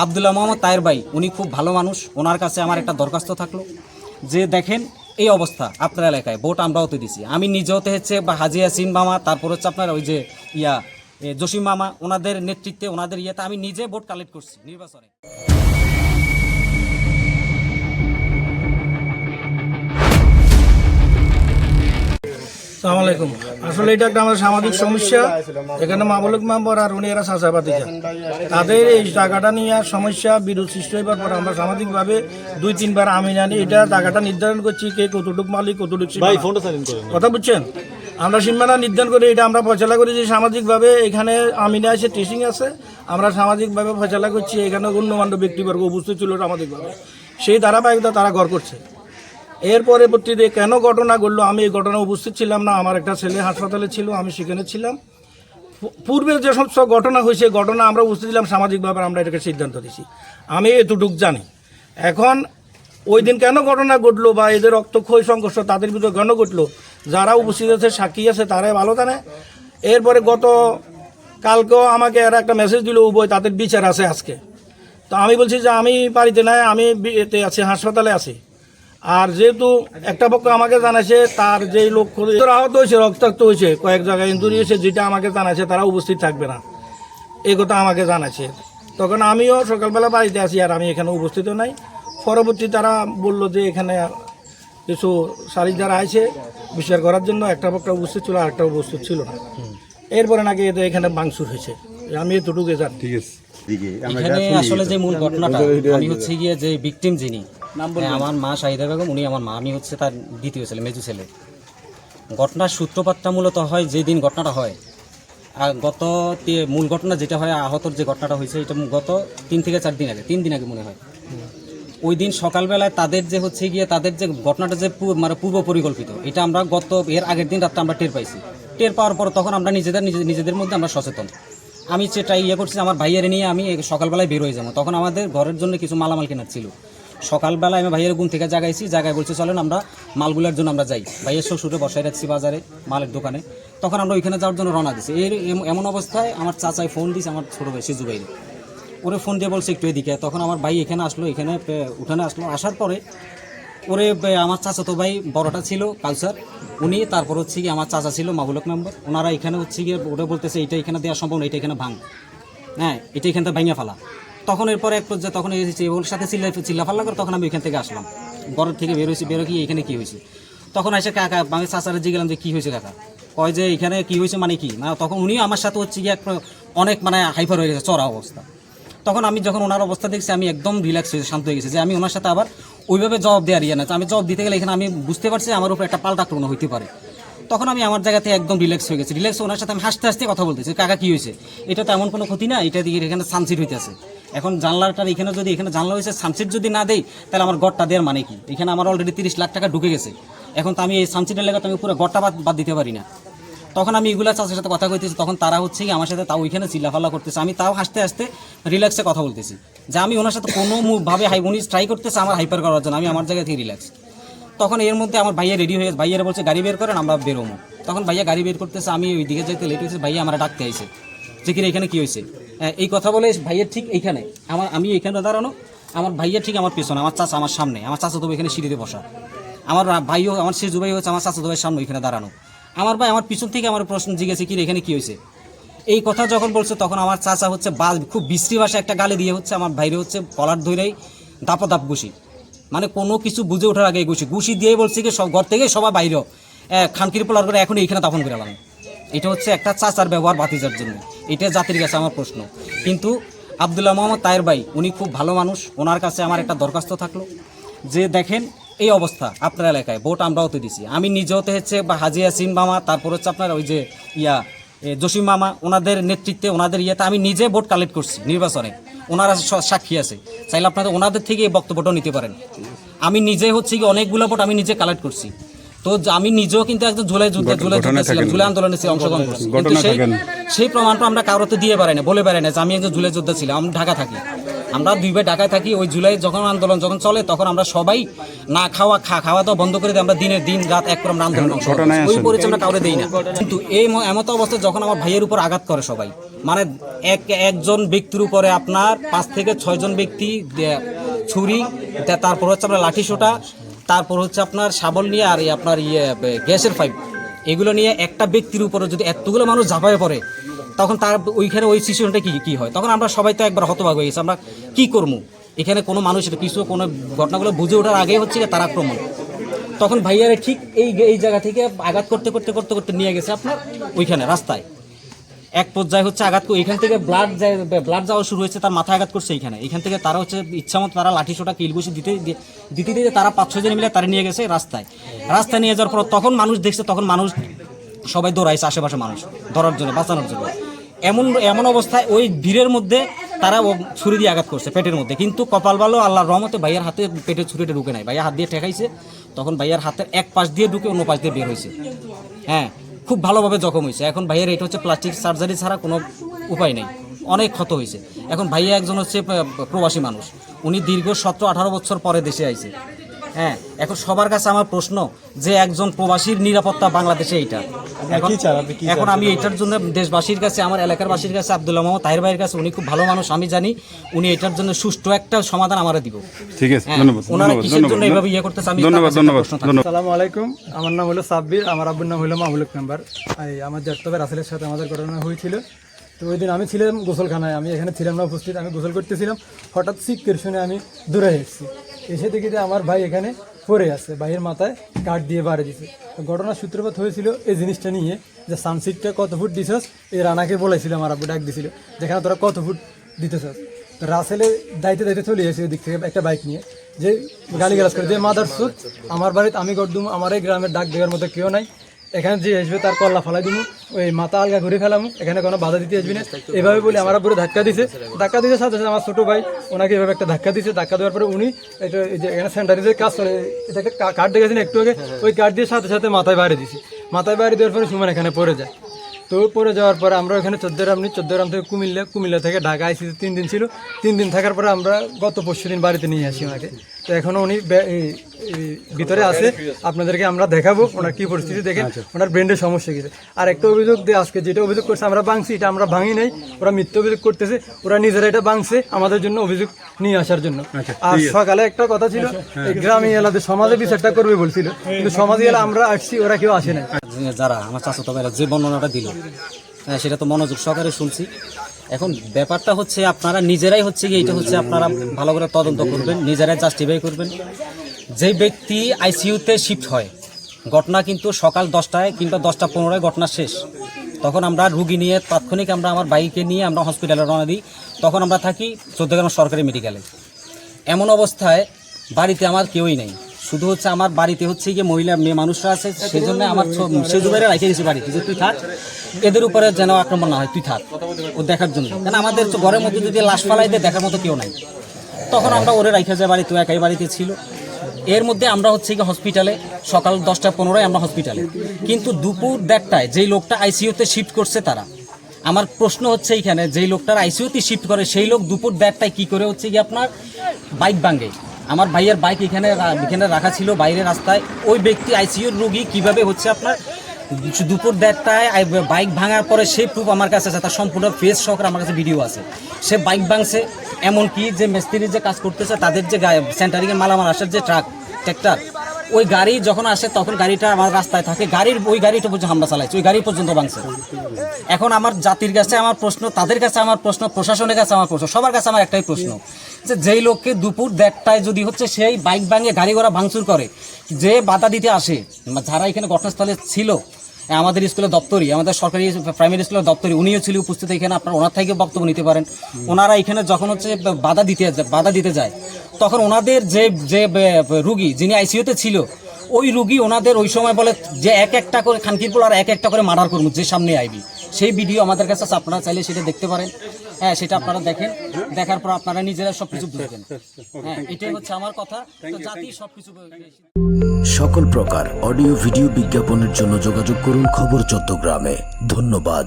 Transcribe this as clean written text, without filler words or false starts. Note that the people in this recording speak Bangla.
আব্দুল্লাহ মোহাম্মদ তায়ের ভাই উনি খুব ভালো মানুষ, ওনার কাছে আমার একটা দরখাস্ত থাকলো যে দেখেন এই অবস্থা আপনার এলাকায়, ভোট আমরাও তো দিছি, আমি নিজেও তো হচ্ছে বা হাজি ইয়াসিন মামা, তারপর হচ্ছে আপনার ওই যে জসিম মামা, ওনাদের নেতৃত্বে ওনাদের ইয়েতে আমি নিজে ভোট কালেক্ট করছি নির্বাচনে। আসসালামু আলাইকুম। আসলে এটা একটা আমাদের সামাজিক সমস্যা। এখানে মামলুক মেম্বার আর উনি এরা চাচাপাতিজা, তাদের এই জায়গাটা নিয়ে সমস্যা বিরোধ সৃষ্টি হবার পর আমরা সামাজিকভাবে 2-3 বার আমি জানি এটা জায়গাটা নির্ধারণ করছি কে কতটুক মালিক কতটুক কথা বুঝছেন। আমরা সীমানা নির্ধারণ করে এটা আমরা ফয়সলা করি যে সামাজিকভাবে এখানে আমিনা এসে টেস্টিং আছে, আমরা সামাজিকভাবে ফয়সলা করছি এখানে গণ্যমান্য ব্যক্তিবর্গ উপস্থিত ছিল সামাজিকভাবে, সেই ধারাবাহিকতা তারা ঘর করছে। এর পরবর্তীতে কেন ঘটনা ঘটলো আমি এই ঘটনা উপস্থিত ছিলাম না, আমার একটা ছেলে হাসপাতালে ছিল, আমি সেখানে ছিলাম। পূর্বে যে সমস্ত ঘটনা হয়েছে ঘটনা আমরা উপস্থিত ছিলাম, সামাজিকভাবে আমরা এটাকে সিদ্ধান্ত দিছি, আমি এতটুক জানি। এখন ওই দিন কেন ঘটনা ঘটলো বা এদের রক্তক্ষয়ী সংঘর্ষ তাদের ভিতরে কেন ঘটলো, যারা উপস্থিত আছে সাক্ষী আছে তারাই ভালো জানে। এরপরে গত কালকেও আমাকে এরা একটা মেসেজ দিল উভয় তাদের বিচার আছে আজকে। তো আমি বলছি যে আমি বাড়িতে নাই, আমি এতে আছি, হাসপাতালে আছি। আর যেহেতু একটা পক্ষ আমাকে জানাইছে তার যেই লোক আহত হয়েছে রক্তাক্ত হয়েছে কয়েক জায়গায় ইঞ্জুরি হয়েছে, যেটা আমাকে জানাইছে তারা উপস্থিত থাকবে না এই কথা আমাকে জানাইছে। তখন আমিও সকালবেলা বাড়িতে আছি আর আমি এখানে উপস্থিত নাই। পরবর্তী তারা বললো যে এখানে কিছু শারীরিক যারা আছে বিচার করার জন্য একটা পক্ষ উপস্থিত ছিল আর একটা উপস্থিত ছিল না। এরপরে নাকি এদের এখানে ভাঙচুর হয়েছে, আমি এতটুকু জানি। ঠিক আছে, এখানে আসলে যে মূল ঘটনাটা, আমি হচ্ছে গিয়ে যে ভিকটিম যিনি, আমার মা শাহিদা বেগম, উনি আমার মা, আমি হচ্ছে তার দ্বিতীয় ছেলে, মেজু ছেলে। ঘটনার সূত্রপাতটা মূলত হয় যেদিন ঘটনাটা হয়, আর মূল ঘটনা যেটা হয় আহতর যে ঘটনাটা হয়েছে এটা গত 3 থেকে 4 দিন আগে, 3 দিন আগে মনে হয়। ওই দিন সকালবেলায় তাদের যে হচ্ছে গিয়ে তাদের যে ঘটনাটা যে মানে পূর্ব পরিকল্পিত, এটা আমরা এর আগের দিন রাত্রে আমরা টের পাইছি। টের পাওয়ার পর তখন আমরা নিজেদের মধ্যে আমরা সচেতন। আমি সেটা করছি আমার ভাইয়ের নিয়ে আমি সকালবেলায় বের হয়ে যাবো, তখন আমাদের ঘরের জন্য কিছু মালামাল কেনার ছিল। সকালবেলায় আমি ভাইয়ের গুণ থেকে জাগাইছি, জায়গায় বলছি চলেন আমরা মালগুলোর জন্য আমরা যাই। ভাইয়ের শ্বশুরে বসায় রাখছি বাজারে মালের দোকানে, তখন আমরা ওইখানে যাওয়ার জন্য রওনা দিছি। এমন অবস্থায় আমার চাচাই ফোন দিয়েছে আমার ছোটো ভাই সিজু ভাইরে, ওরে ফোন দিয়ে বলছে একটু এদিকে। তখন আমার ভাই এখানে আসলো, এখানে উঠানে আসলো। আসার পরে ওরে আমার চাচাতো ভাই বড়টা ছিল কালচার, উনি, তারপর হচ্ছে গিয়ে আমার চাচা ছিল মাবুলক মেম্বার, ওনারা এখানে হচ্ছে গিয়ে ওটা বলতেছে এটা এখানে দেওয়া সম্ভব না, এটা এখানে ভাঙ, হ্যাঁ এটা এখান থেকে ভাঙিয়ে ফেলা। তখন এরপরে এক পর্যায়ে তখন ওর সাথে চিল্লাফাল্লা করে তখন আমি ওইখান থেকে আসলাম, ঘরের থেকে বেরো কি এখানে কী হয়েছে। তখন এসে কাকা আমি চাচারে জিগেলাম যে কী হয়েছে কাকা, কয় যে এখানে কী হয়েছে মানে কি, মানে তখন উনিও আমার সাথে হচ্ছে গিয়ে অনেক মানে হাইফার হয়ে গেছে, চড়া অবস্থা। তখন আমি যখন ওনার অবস্থা দেখছি আমি একদম রিল্যাক্স হয়েছে, শান্ত হয়ে গেছে যে আমি ওনার সাথে আবার ওইভাবে জবাব দেওয়ার না, আমি জবাব দিতে গেলে এখানে আমি বুঝতে পারছি আমার উপর একটা পাল্টা আক্রমণ হইতে পারে। তখন আমি আমার জায়গাতে একদম রিল্যাক্স হয়ে গেছি, রিল্যাক্স ওনার সাথে আমি হাসতে হাসতে কথা বলতেছি, কাকা কী হয়েছে, এটা তো এমন কোনো ক্ষতি না, এটা দিয়ে এখানে সানসিট হইতেছে। এখন জানলাটার এখানে যদি এখানে জানলা হয়েছে সানসিট যদি না দেই তাহলে আমার গড়টা দেওয়ার মানে কি, এখানে আমার অলরেডি 30 লাখ টাকা ঢুকে গেছে, এখন তো আমি এই সানসিটের লেগে আমি পুরো গড়টা বাদ দিতে পারি না। তখন আমি এগুলা চাষের সাথে কথা কইতেছি, তখন তারা হচ্ছে কি আমার সাথে তাও ওইখানে চিল্লাফাল্লা করতেছে, আমি তাও হাসতে হাসতে রিল্যাক্সে কথা বলতেছি যে আমি ওনার সাথে কোনোভাবে উনি ট্রাই করতেছে আমার হাইপার করার জন্য, আমি আমার জায়গা থেকে রিল্যাক্স। তখন এর মধ্যে আমার ভাইয়া রেডি হয়ে ভাইয়ারা বলছে গাড়ি বের করেন আমরা বেরোবো। তখন ভাইয়া গাড়ি বের করতেছে, আমি ওই দিকে যেতে লেট হয়েছে, ভাইয়া আমার ডাকতে আইছে যে কিনা এখানে কী হয়েছে। এই কথা বলে ভাইয়ের ঠিক এইখানে আমি এখানে দাঁড়ানো, আমার ভাইয়া ঠিক আমার পেছনে, আমার চাচা আমার সামনে, আমার চাচা তো এখানে সিঁড়িতে বসা, আমার ভাইও আমার সিজু ভাই হচ্ছে আমার চাচা তো ভাইয়ের সামনে ওইখানে দাঁড়ানো। আমার ভাই আমার পিছন থেকে আমার প্রশ্ন জিজ্ঞেসে কি এখানে কী হয়েছে। এই কথা যখন বলছে তখন আমার চাচা হচ্ছে খুব বিশ্রী ভাষায় একটা গালি দিয়ে হচ্ছে আমার ভাইরে হচ্ছে কলার ধরেই দাপ ঘুষি, মানে কোনো কিছু বুঝে ওঠার আগে ঘুষি দিয়ে বলছে কি সব ঘর থেকে সবাই বাইরে খানকির পোলার করে এখন এইখানে দাফন করে এলাম। এটা হচ্ছে একটা চাচার ব্যবহার ভাতিজার জন্য, এটা জাতির কাছে আমার প্রশ্ন। কিন্তু আব্দুল্লাহ মোহাম্মদ তায়ের ভাই উনি খুব ভালো মানুষ, ওনার কাছে আমার একটা দরখাস্ত থাকলো যে দেখেন এই অবস্থা আপনার এলাকায়, ভোট আমরাও তো দিছি, আমি নিজেও তো হচ্ছে বা হাজি ইয়াসিন মামা, তারপর হচ্ছে আপনার ওই যে জসিম মামা, ওনাদের নেতৃত্বে ওনাদের ইয়েতে আমি নিজে ভোট কালেক্ট করছি নির্বাচনে, ওনারা সাক্ষী আছে, চাইলে আপনাদের ওনাদের থেকে এই বক্তব্যটাও নিতে পারেন। আমি নিজে হচ্ছে কি অনেকগুলো ভোট আমি নিজে কালেক্ট করছি, তো আমি নিজেও কিন্তু একজন জুলাই আন্দোলনে অংশগ্রহণ করছি, কিন্তু সেই প্রমাণটা আমরা কারোতে দিয়ে পারি না, বলে পারি না যে আমি একজন জুলাই যোদ্ধা ছিলাম, আমি ঢাকা থাকি। আমরা 2 ভাই ঢাকায় থাকি। ওই জুলাই যখন আন্দোলন যখন চলে তখন আমরা সবাই না খাওয়া দাওয়া বন্ধ করে দিই, আমরা দিন রাত এক করে আমরা আন্দোলন ওই পরিচয় আমরা কাউরে দেই না। কিন্তু এই এমত অবস্থায় যখন আমার ভাইয়ের উপর আঘাত করে সবাই, মানে একজন ব্যক্তির উপরে আপনার 5 থেকে 6 জন ব্যক্তি ছুরি, তারপর হচ্ছে আপনার লাঠি সোটা, তারপর হচ্ছে আপনার শাবল নিয়ে আর আপনার গ্যাসের পাইপ, এগুলো নিয়ে একটা ব্যক্তির উপরে যদি এতগুলো মানুষ ঝাঁপায় পড়ে তখন তার ওইখানে ওই সিচুয়েশনটা কি হয়, তখন আমরা সবাই তো একবার হতবাক হয়ে গেছি, আমরা কি করবো এখানে। কোনো মানুষের কিছু কোনো ঘটনাগুলো বুঝে ওঠার আগে হচ্ছে তার আক্রমণ। তখন ভাইয়ারে ঠিক এই জায়গা থেকে আঘাত করতে নিয়ে গেছে আপনার ওইখানে রাস্তায়। এক পর্যায়ে হচ্ছে আঘাত করে এখান থেকে ব্লাড যাওয়া শুরু হয়েছে, তার মাথায় আঘাত করছে এখান থেকে তারা হচ্ছে ইচ্ছা মতো তারা লাঠি সোটা কিলবসি দিতে তারা 5-6 জন মিলে তারা নিয়ে গেছে রাস্তায় নিয়ে যাওয়ার পর তখন মানুষ দেখছে, তখন মানুষ সবাই দৌড়াইছে আশেপাশে মানুষ ধরার জন্য, বাঁচানোর জন্য। এমন অবস্থায় ওই ভিড়ের মধ্যে তারা ছুরি দিয়ে আঘাত করছে পেটের মধ্যে, কিন্তু কপাল ভালো আল্লাহর রহমতে ভাইয়ার হাতে পেটের ছুরিটা ঢুকে নাই, ভাইয়া হাত দিয়ে ঠেকাইছে, তখন ভাইয়ার হাতের এক পাশ দিয়ে ঢুকে অন্য পাশ দিয়ে বের হয়েছে। হ্যাঁ, খুব ভালোভাবে জখম হয়েছে। এখন ভাইয়ের এটা হচ্ছে প্লাস্টিক সার্জারি ছাড়া কোনো উপায় নেই, অনেক ক্ষত হয়েছে। এখন ভাইয়া একজন হচ্ছে প্রবাসী মানুষ, উনি দীর্ঘ 17-18 বছর পরে দেশে আইছে। হ্যাঁ, এখন সবার কাছে আমার প্রশ্ন যে একজন প্রবাসীর নিরাপত্তা বাংলাদেশে এইটা এখন আমি এটার জন্য দেশবাসীর কাছে, আমার এলাকার বাসীর কাছে, আব্দুল্লাহ মোহাম্মদ তাহির ভাইয়ের কাছে, উনি খুব ভালো মানুষ, আমি জানি উনি এটার জন্য সুষ্ঠু একটা সমাধান আমরা দিব। ঠিক আছে, ধন্যবাদ। ওনারা কিসের জন্য এইভাবে ইয়ে করতেছে আমি ধন্যবাদ। আসসালামু আলাইকুম, আমার নাম হলো সাব্বির, আমার আব্বুর নাম হলো মামুলুক মেম্বার। আমার জ্যাঠতবে রাসেলের সাথে আমাদের ঘটনা হয়েছিল। তো ওই দিন আমি ছিলাম গোসলখানায়, আমি এখানে ছিলাম না উপস্থিত, আমি গোসল করতেছিলাম। হঠাৎ চিৎকার শুনে আমি দূরে এসেছি, এসে দেখি যে আমার ভাই এখানে পড়ে আছে, ভাইয়ের মাথায় কাঠ দিয়ে বাড়ি দিছে। তো ঘটনার সূত্রপাত হয়েছিল এই জিনিসটা নিয়ে যে সানসিটটা কত ফুট দিছস, এই রানাকে বলেছিল আমার আব্বু, ডাক দিছিল যেখানে তোরা কত ফুট দিতেছস। তো রাসেলে দায়িত্বে চলে এসে ওই দিক থেকে একটা বাইক নিয়ে, যে গালিগালাজ করে যে মাদার সুদ, আমার বাড়িতে আমি গড়দুম, আমার এই গ্রামের ডাক দেওয়ার মতো কেউ নাই, এখানে যে আসবে তার কল্লা ফালাই দিব, ওই মাথা আলগা ঘুরে ফেলামু, এখানে কোনো বাধা দিতে আসবি না, এভাবে বলে আমার পুরো ধাক্কা দিছে সাথে সাথে আমার ছোটো ভাই ওনাকে এভাবে একটা ধাক্কা দিছে। ধাক্কা দেওয়ার পরে উনি এটা এই যে এখানে স্যানিটাইজারের কাজ করে, এটাকে কাঠ দেখেছেন একটু আগে, ওই কাঠ দিয়ে সাথে সাথে মাথায় বাইরে দিছে। মাথায় বাইরে দেওয়ার পরে সুমন এখানে পড়ে যায়। তো পড়ে যাওয়ার পরে আমরা ওখানে 14 গ্রাম থেকে কুমিল্লা থেকে ঢাকা আইসি, 3 দিন ছিল। 3 দিন থাকার পরে আমরা গত পরশু দিন বাড়িতে নিয়ে আসি ওনাকে। তো এখনও উনি ভিতরে আছে, আপনাদেরকে আমরা দেখাবো ওনার কী পরিস্থিতি, দেখেন ওনার ব্রেনের সমস্যা গেছে। আর একটা অভিযোগ দিয়ে আজকে যেটা অভিযোগ করছে আমরা ভাঙছি, এটা আমরা ভাঙি নাই, ওরা মিথ্যা অভিযোগ করতেছে, ওরা নিজেরা এটা ভাঙছে আমাদের জন্য অভিযোগ নিয়ে আসার জন্য। আর সকালে একটা কথা ছিল গ্রামে এলাকাতে সমাজে বিচারটা করবে বলছিল, কিন্তু সমাজে এলা আমরা আসছি, ওরা কেউ আসে নাই। যারা আমার চাচাতো ভাইরা যে বর্ণনাটা দিল, হ্যাঁ, সেটা তো মনোযোগ সহকারে শুনছি। এখন ব্যাপারটা হচ্ছে আপনারা নিজেরাই হচ্ছে কি, এইটা হচ্ছে আপনারা ভালো করে তদন্ত করবেন, নিজেরাই জাস্টিফাই করবেন। যে ব্যক্তি আইসিইউতে শিফট হয়, ঘটনা কিন্তু সকাল 10টায় কিংবা 10টা 15 ঘটনা শেষ, তখন আমরা রুগী নিয়ে তাৎক্ষণিক আমরা আমার বাইকে নিয়ে আমরা হসপিটালে রওনা দিই। তখন আমরা থাকি 14 গ্রাম সরকারি মেডিকেলে। এমন অবস্থায় বাড়িতে আমার কেউই নেই, শুধু হচ্ছে আমার বাড়িতে হচ্ছে গিয়ে মেয়ে মানুষরা আছে, সেই জন্য আমার সেজুবাইরে রেখে গেছি বাড়িতে, যে তুই থাক, এদের উপরে যেন আক্রমণ না হয়, তুই থাক ও দেখার জন্য। কারণ আমাদের তো ঘরের মধ্যে যদি লাশ ফালাই দেয় দেখার মতো কেউ নাই, তখন আমরা ওরে রাইখা যায় বাড়িতে, একাই বাড়িতে ছিল। এর মধ্যে আমরা হচ্ছে গিয়ে হসপিটালে সকাল 10টা 15 আমরা হসপিটালে, কিন্তু দুপুর 1টায় যেই লোকটা আইসিইউতে শিফট করছে তারা, আমার প্রশ্ন হচ্ছে এইখানে যেই লোকটার আইসিইউতে শিফট করে সেই লোক দুপুর 1টায় কি করে হচ্ছে গিয়ে আপনার বাইক ভাঙে। আমার ভাইয়ের বাইক এখানে রাখা ছিল বাইরে রাস্তায়, ওই ব্যক্তি আইসিইউর রোগী কিভাবে হচ্ছে আপনার দুপুর 1টায় বাইক ভাঙার পরে সেই প্রুফ আমার কাছে আছে, তার সম্পূর্ণ ফেস সহকারে আমার কাছে ভিডিও আছে। সে বাইক ভাঙছে, এমনকি যে মিস্ত্রি যে কাজ করতেছে তাদের যে সেন্টারিংয়ের মালামাল আসার যে ট্রাক্টর, ওই গাড়ি যখন আসে তখন গাড়িটা আমার রাস্তায় থাকে, ওই গাড়িটা পর্যন্ত হামলা চালাইছে, ওই গাড়ি পর্যন্ত ভাঙছে। এখন আমার জাতির কাছে আমার প্রশ্ন, তাদের কাছে আমার প্রশ্ন, প্রশাসনের কাছে আমার প্রশ্ন, সবার কাছে আমার একটাই প্রশ্ন, যে যেই লোককে দুপুর 1টায় যদি হচ্ছে সেই বাইক ভাঙে গাড়ি ঘোড়া ভাঙচুর করে, যে বাধা দিতে আসে, যারা এখানে ঘটনাস্থলে ছিল, আমাদের স্কুলের দপ্তরি, আমাদের সরকারি প্রাইমারি স্কুলের দপ্তরি, উনিও ছিল উপস্থিত এখানে, আপনারা ওনার থেকে বক্তব্য নিতে পারেন। ওনারা এখানে যখন হচ্ছে বাধা দিতে যায়, তখন ওনাদের যে রুগী যিনি আইসিইউতে ছিল, ওই রুগী ওনাদের ওই সময় বলে যে এক একটা করে খানকিরপুর আর এক একটা করে মার্ডার করবো, যে সামনে আইবি। সেই ভিডিও আমাদের কাছে আছে, আপনারা চাইলে সেটা দেখতে পারেন। হ্যাঁ, সেটা আপনারা দেখেন, দেখার পর আপনারা নিজেরা সবকিছু বুঝবেন। হ্যাঁ, এটাই হচ্ছে আমার কথা। তো জাতি সবকিছু সকল প্রকার অডিও ভিডিও বিজ্ঞাপনের জন্য যোগাযোগ করুন খবর চট্টগ্রামে। ধন্যবাদ।